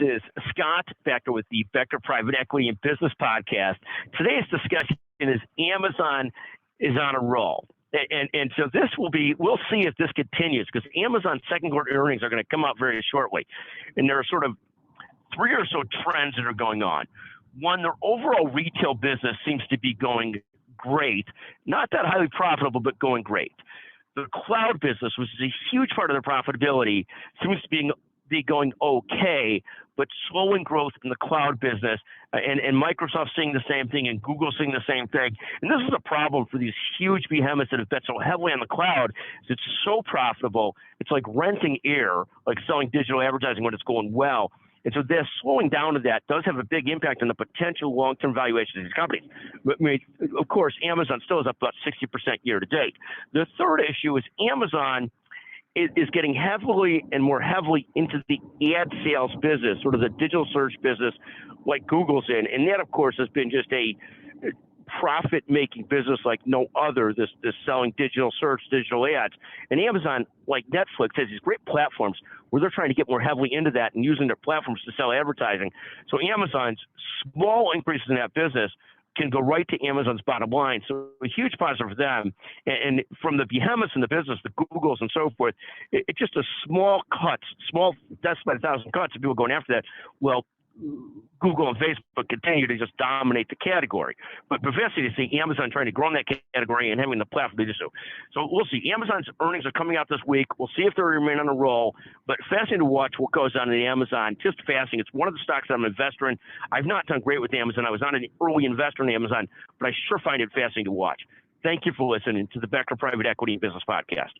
is Scott Becker with the Becker Private Equity and Business Podcast. Today's discussion is Amazon is on a roll. And so we'll see if this continues, because Amazon's second quarter earnings are going to come out very shortly. And there are sort of three or so trends that are going on. One, their overall retail business seems to be going great, not that highly profitable, but going great. The cloud business, which is a huge part of their profitability, seems to be going okay, but slowing growth in the cloud business, and Microsoft seeing the same thing, and Google seeing the same thing. And this is a problem for these huge behemoths that have bet so heavily on the cloud. It's so profitable. It's like renting air, like selling digital advertising when it's going well. And so this slowing down of that does have a big impact on the potential long-term valuation of these companies. I mean, of course, Amazon still is up about 60% year to date. The third issue is Amazon is getting heavily and more heavily into the ad sales business, sort of the digital search business like Google's in. And that, of course, has been just a profit-making business like no other, this selling digital search, digital ads. And Amazon, like Netflix, has these great platforms where they're trying to get more heavily into that and using their platforms to sell advertising. So Amazon's small increases in that business can go right to Amazon's bottom line. So a huge positive for them. And from the behemoths in the business, the Googles and so forth, it's just a small cuts, small deaths by 1,000 cuts of people going after that. Well, Google and Facebook continue to just dominate the category. But fascinating to see Amazon trying to grow in that category and having the platform to do so. So we'll see. Amazon's earnings are coming out this week. We'll see if they remain on a roll. But fascinating to watch what goes on in Amazon. Just fascinating. It's one of the stocks that I'm an investor in. I've not done great with Amazon. I was not an early investor in Amazon, but I sure find it fascinating to watch. Thank you for listening to the Becker Private Equity and Business Podcast.